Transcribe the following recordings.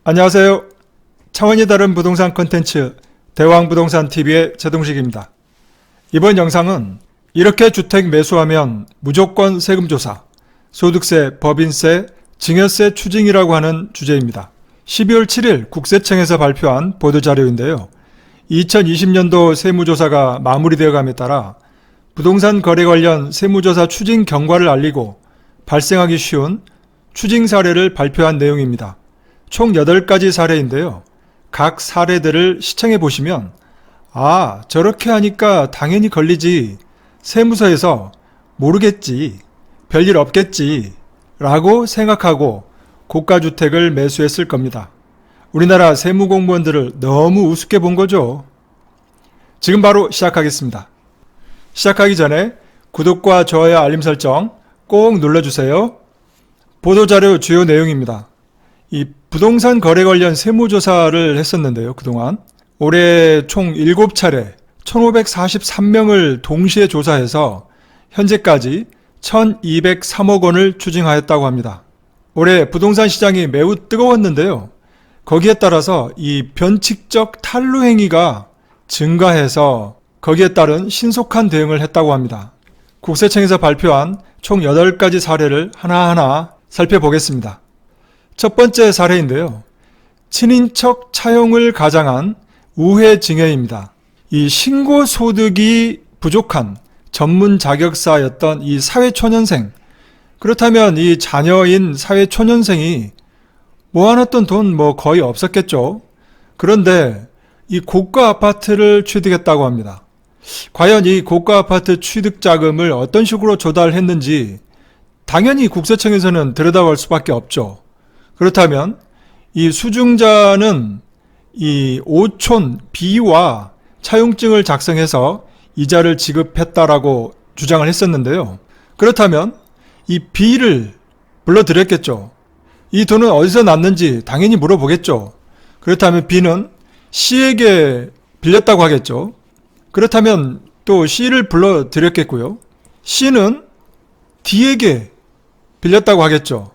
안녕하세요. 차원이 다른 부동산 콘텐츠 대왕부동산TV의 제동식입니다. 이번 영상은 이렇게 주택 매수하면 무조건 세금조사, 소득세, 법인세, 증여세 추징이라고 하는 주제입니다. 12월 7일 국세청에서 발표한 보도자료인데요. 2020년도 세무조사가 마무리되어감에 따라 부동산 거래 관련 세무조사 추징 경과를 알리고 발생하기 쉬운 추징 사례를 발표한 내용입니다. 총 8가지 사례인데요. 각 사례들을 시청해 보시면 저렇게 하니까 당연히 걸리지, 세무서에서 모르겠지, 별일 없겠지 라고 생각하고 고가주택을 매수했을 겁니다. 우리나라 세무공무원들을 너무 우습게 본 거죠. 지금 바로 시작하겠습니다. 시작하기 전에 구독과 좋아요, 알림 설정 꼭 눌러주세요. 보도자료 주요 내용입니다. 이 부동산 거래 관련 세무조사를 했었는데요. 그동안 올해 총 7차례 1543명을 동시에 조사해서 현재까지 1203억 원을 추징하였다고 합니다. 올해 부동산 시장이 매우 뜨거웠는데요. 거기에 따라서 이 변칙적 탈루 행위가 증가해서 거기에 따른 신속한 대응을 했다고 합니다. 국세청에서 발표한 총 8가지 사례를 하나하나 살펴보겠습니다. 첫 번째 사례인데요. 친인척 차용을 가장한 우회증여입니다. 이 신고소득이 부족한 전문 자격사였던 이 사회초년생, 그렇다면 이 자녀인 사회초년생이 모아놨던 돈 거의 없었겠죠. 그런데 이 고가 아파트를 취득했다고 합니다. 과연 이 고가 아파트 취득 자금을 어떤 식으로 조달했는지 당연히 국세청에서는 들여다볼 수밖에 없죠. 그렇다면 이 수증자는 이 오촌 B와 차용증을 작성해서 이자를 지급했다라고 주장을 했었는데요. 그렇다면 이 B를 불러들였겠죠. 이 돈은 어디서 났는지 당연히 물어보겠죠. 그렇다면 B는 C에게 빌렸다고 하겠죠. 그렇다면 또 C를 불러들였겠고요. C는 D에게 빌렸다고 하겠죠.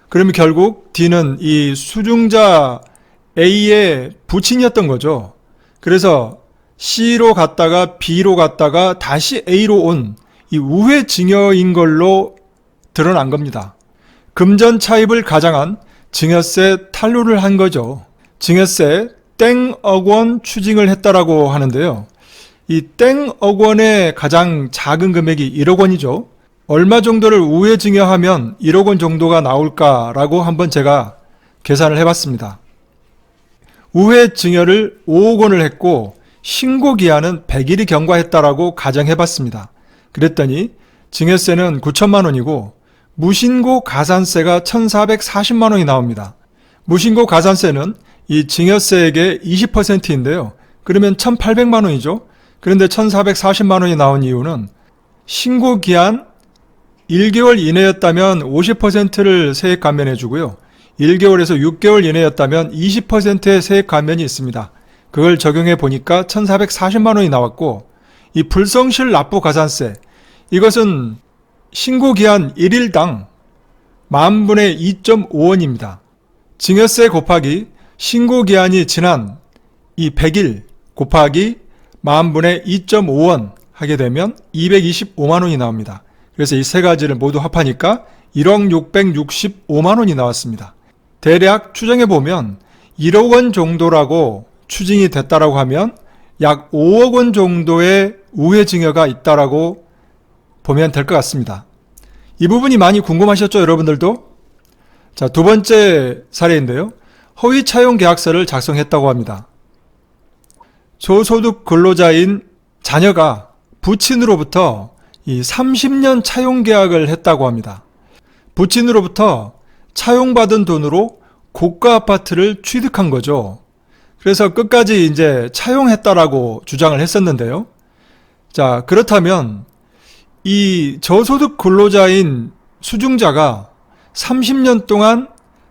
그러면 결국 D는 이 수증자 A의 부친이었던 거죠. 그래서 C로 갔다가 B로 갔다가 다시 A로 온 이 우회 증여인 걸로 드러난 겁니다. 금전 차입을 가장한 증여세 탈루를 한 거죠. 증여세 땡억 원 추징을 했다라고 하는데요. 이 땡억 원의 가장 작은 금액이 1억 원이죠. 얼마 정도를 우회 증여하면 1억 원 정도가 나올까라고 한번 제가 계산을 해봤습니다. 우회 증여를 5억 원을 했고 신고 기한은 100일이 경과했다라고 가정해봤습니다. 그랬더니 증여세는 9천만 원이고 무신고 가산세가 1,440만 원이 나옵니다. 무신고 가산세는 이 증여세액의 20%인데요. 그러면 1,800만 원이죠. 그런데 1,440만 원이 나온 이유는 신고 기한 1개월 이내였다면 50%를 세액 감면해 주고요. 1개월에서 6개월 이내였다면 20%의 세액 감면이 있습니다. 그걸 적용해 보니까 1,440만 원이 나왔고, 이 불성실 납부 가산세, 이것은 신고 기한 1일당 만분의 2.5원입니다. 증여세 곱하기 신고 기한이 지난 이 100일 곱하기 만분의 2.5원 하게 되면 225만 원이 나옵니다. 그래서 이 세 가지를 모두 합하니까 1억 665만 원이 나왔습니다. 대략 추정해보면 1억 원 정도라고 추징이 됐다라고 하면 약 5억 원 정도의 우회 증여가 있다라고 보면 될 것 같습니다. 이 부분이 많이 궁금하셨죠, 여러분들도? 자, 두 번째 사례인데요. 허위 차용 계약서를 작성했다고 합니다. 저소득 근로자인 자녀가 부친으로부터 이 30년 차용 계약을 했다고 합니다. 부친으로부터 차용받은 돈으로 고가 아파트를 취득한 거죠. 그래서 끝까지 이제 차용했다라고 주장을 했었는데요. 자, 그렇다면 이 저소득 근로자인 수증자가 30년 동안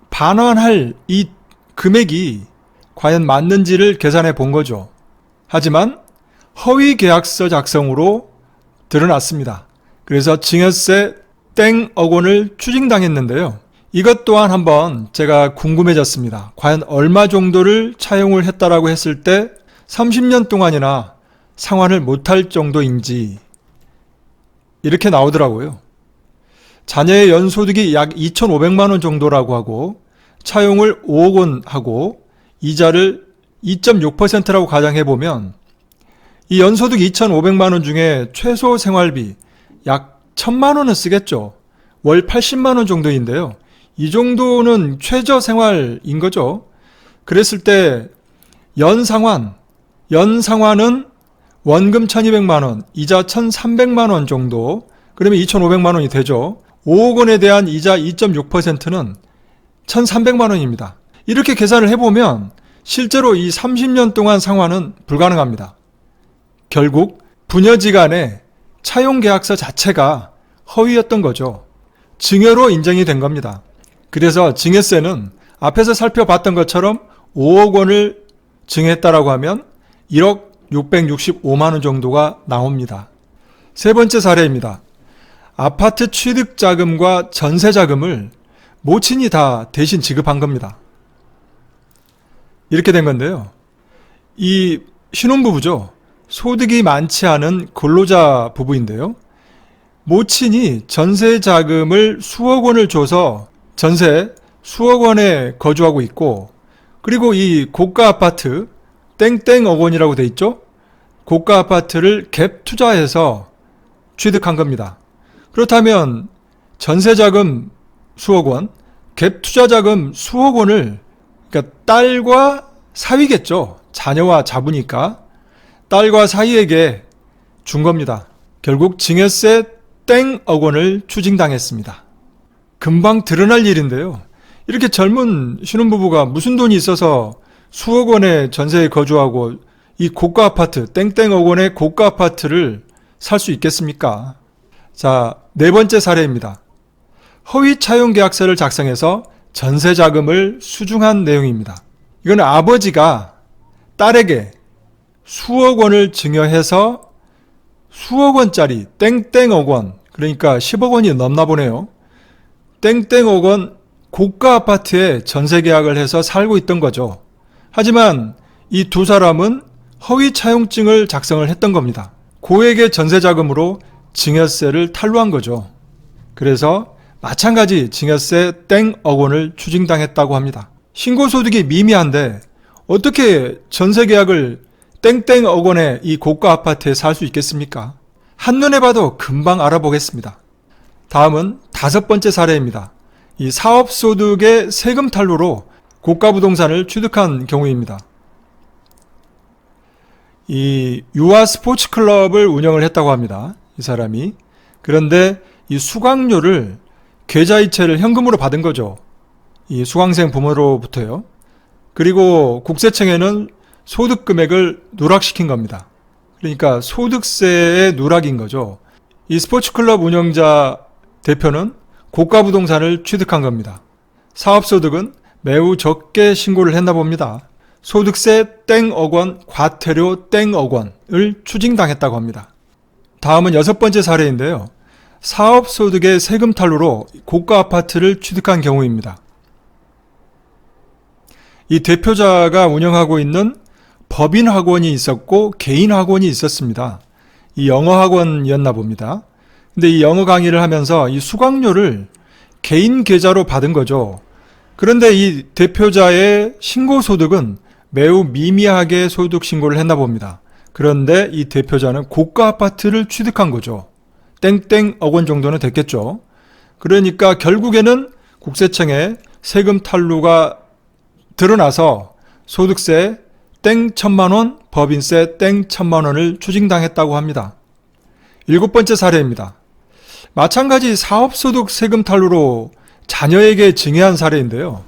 반환할 이 금액이 과연 맞는지를 계산해 본 거죠. 하지만 허위 계약서 작성으로 드러났습니다. 그래서 증여세 땡억 원을 추징당했는데요. 이것 또한 한번 제가 궁금해졌습니다. 과연 얼마 정도를 차용을 했다라고 했을 때 30년 동안이나 상환을 못할 정도인지 이렇게 나오더라고요. 자녀의 연소득이 약 2,500만 원 정도라고 하고 차용을 5억 원 하고 이자를 2.6%라고 가정해보면 이 연소득 2,500만 원 중에 최소 생활비 약 1,000만 원은 쓰겠죠. 월 80만 원 정도인데요. 이 정도는 최저 생활인 거죠. 그랬을 때 연상환은 원금 1,200만 원, 이자 1,300만 원 정도, 그러면 2,500만 원이 되죠. 5억 원에 대한 이자 2.6%는 1,300만 원입니다. 이렇게 계산을 해보면 실제로 이 30년 동안 상환은 불가능합니다. 결국 부녀지간의 차용계약서 자체가 허위였던 거죠. 증여로 인정이 된 겁니다. 그래서 증여세는 앞에서 살펴봤던 것처럼 5억 원을 증여했다라고 하면 1억 665만 원 정도가 나옵니다. 세 번째 사례입니다. 아파트 취득자금과 전세자금을 모친이 다 대신 지급한 겁니다. 이렇게 된 건데요. 이 신혼부부죠. 소득이 많지 않은 근로자 부부인데요. 모친이 전세자금을 수억 원을 줘서 전세 수억 원에 거주하고 있고, 그리고 이 고가 아파트 땡땡억 원이라고 돼 있죠. 고가 아파트를 갭 투자해서 취득한 겁니다. 그렇다면 전세자금 수억 원, 갭 투자자금 수억 원을, 그러니까 딸과 사위겠죠. 자녀와 자부니까 딸과 사위에게 준 겁니다. 결국 증여세 땡억 원을 추징당했습니다. 금방 드러날 일인데요. 이렇게 젊은 신혼부부가 무슨 돈이 있어서 수억 원의 전세에 거주하고 이 고가 아파트, 땡땡억 원의 고가 아파트를 살 수 있겠습니까? 자, 네 번째 사례입니다. 허위 차용 계약서를 작성해서 전세 자금을 수중한 내용입니다. 이건 아버지가 딸에게 수억 원을 증여해서 수억 원짜리 땡땡억 원, 그러니까 10억 원이 넘나 보네요. 땡땡억 원 고가 아파트에 전세 계약을 해서 살고 있던 거죠. 하지만 이 두 사람은 허위 차용증을 작성을 했던 겁니다. 고액의 전세 자금으로 증여세를 탈루한 거죠. 그래서 마찬가지 증여세 땡억 원을 추징당했다고 합니다. 신고소득이 미미한데 어떻게 전세 계약을 땡땡억 원의 이 고가 아파트에 살 수 있겠습니까? 한눈에 봐도 금방 알아보겠습니다. 다음은 다섯 번째 사례입니다. 이 사업소득의 세금 탈루로 고가 부동산을 취득한 경우입니다. 이 유아 스포츠 클럽을 운영을 했다고 합니다. 이 사람이. 그런데 이 수강료를 계좌이체를 현금으로 받은 거죠. 이 수강생 부모로부터요. 그리고 국세청에는 소득 금액을 누락시킨 겁니다. 그러니까 소득세의 누락인 거죠. 이 스포츠클럽 운영자 대표는 고가 부동산을 취득한 겁니다. 사업소득은 매우 적게 신고를 했나 봅니다. 소득세 땡억 원, 과태료 땡억 원을 추징당했다고 합니다. 다음은 여섯 번째 사례인데요. 사업소득의 세금 탈루로 고가 아파트를 취득한 경우입니다. 이 대표자가 운영하고 있는 법인 학원이 있었고 개인 학원이 있었습니다. 이 영어 학원이었나 봅니다. 근데 이 영어 강의를 하면서 이 수강료를 개인 계좌로 받은 거죠. 그런데 이 대표자의 신고소득은 매우 미미하게 소득 신고를 했나 봅니다. 그런데 이 대표자는 고가 아파트를 취득한 거죠. 땡땡억 원 정도는 됐겠죠. 그러니까 결국에는 국세청에 세금 탈루가 드러나서 소득세 땡 1,000만 원, 법인세 땡 1,000만 원을 추징당했다고 합니다. 일곱 번째 사례입니다. 마찬가지 사업소득 세금 탈루로 자녀에게 증여한 사례인데요.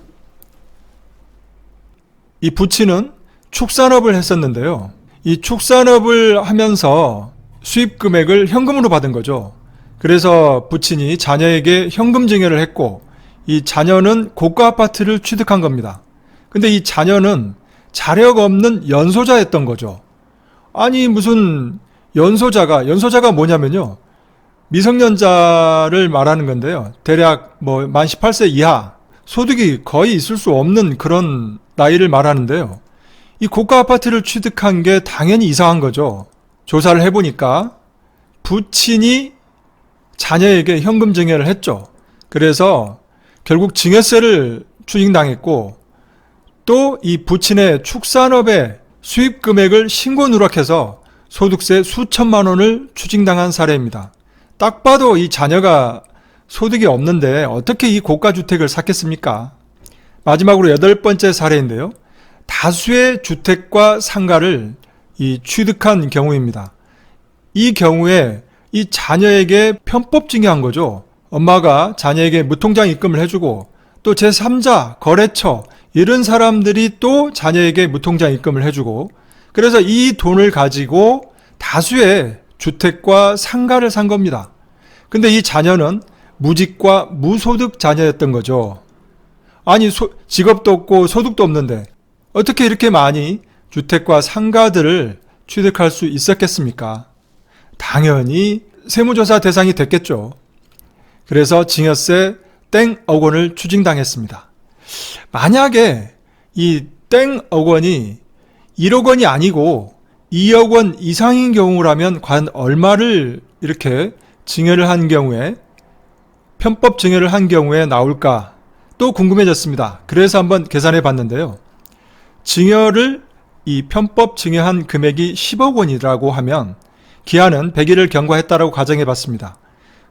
이 부친은 축산업을 했었는데요. 이 축산업을 하면서 수입 금액을 현금으로 받은 거죠. 그래서 부친이 자녀에게 현금 증여를 했고 이 자녀는 고가 아파트를 취득한 겁니다. 근데 이 자녀는 자력 없는 연소자였던 거죠. 아니 무슨 연소자가 뭐냐면요. 미성년자를 말하는 건데요. 대략 만 18세 이하 소득이 거의 있을 수 없는 그런 나이를 말하는데요. 이 고가 아파트를 취득한 게 당연히 이상한 거죠. 조사를 해보니까 부친이 자녀에게 현금 증여를 했죠. 그래서 결국 증여세를 추징당했고 또 이 부친의 축산업의 수입 금액을 신고 누락해서 소득세 수천만 원을 추징당한 사례입니다. 딱 봐도 이 자녀가 소득이 없는데 어떻게 이 고가 주택을 샀겠습니까? 마지막으로 8번째 사례인데요. 다수의 주택과 상가를 취득한 경우입니다. 이 경우에 이 자녀에게 편법 증여한 거죠. 엄마가 자녀에게 무통장 입금을 해주고 또 제3자, 거래처 이런 사람들이 또 자녀에게 무통장 입금을 해주고 그래서 이 돈을 가지고 다수의 주택과 상가를 산 겁니다. 근데 이 자녀는 무직과 무소득 자녀였던 거죠. 아니 직업도 없고 소득도 없는데 어떻게 이렇게 많이 주택과 상가들을 취득할 수 있었겠습니까? 당연히 세무조사 대상이 됐겠죠. 그래서 증여세 땡억 원을 추징당했습니다. 만약에 이 땡억 원이 1억 원이 아니고 2억 원 이상인 경우라면 과연 얼마를 이렇게 증여를 한 경우에 편법 증여를 한 경우에 나올까 또 궁금해졌습니다. 그래서 한번 계산해 봤는데요. 증여를 이 편법 증여한 금액이 10억 원이라고 하면 기한은 100일을 경과했다라고 가정해 봤습니다.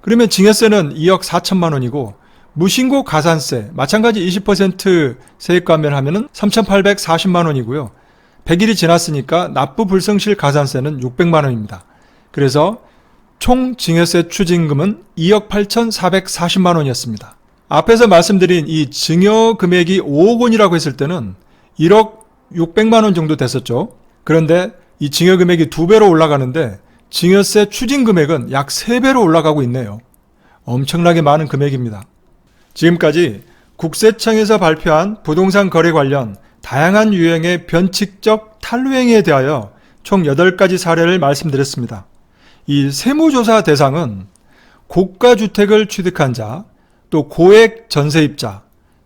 그러면 증여세는 2억 4천만 원이고 무신고 가산세 마찬가지 20% 세액 감면하면은 3,840만 원이고요. 100일이 지났으니까 납부 불성실 가산세는 600만 원입니다. 그래서 총 증여세 추징금은 2억 8,440만 원이었습니다. 앞에서 말씀드린 이 증여 금액이 5억 원이라고 했을 때는 1억 600만 원 정도 됐었죠. 그런데 이 증여 금액이 2배로 올라가는데 증여세 추징 금액은 약 3배로 올라가고 있네요. 엄청나게 많은 금액입니다. 지금까지 국세청에서 발표한 부동산 거래 관련 다양한 유형의 변칙적 탈루행위에 대하여 총 8가지 사례를 말씀드렸습니다. 이 세무조사 대상은 고가주택을 취득한 자, 또 고액 전세입자,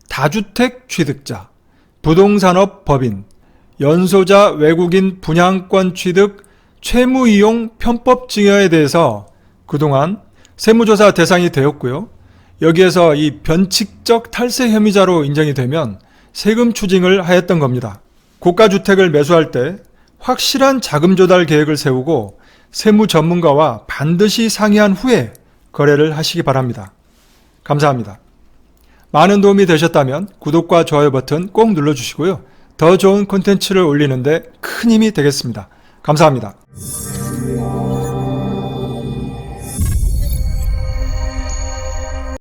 다주택 취득자, 부동산업 법인, 연소자 외국인 분양권 취득, 채무이용 편법 증여에 대해서 그동안 세무조사 대상이 되었고요. 여기에서 이 변칙적 탈세 혐의자로 인정이 되면 세금 추징을 하였던 겁니다. 고가주택을 매수할 때 확실한 자금 조달 계획을 세우고 세무 전문가와 반드시 상의한 후에 거래를 하시기 바랍니다. 감사합니다. 많은 도움이 되셨다면 구독과 좋아요 버튼 꼭 눌러주시고요. 더 좋은 콘텐츠를 올리는데 큰 힘이 되겠습니다. 감사합니다.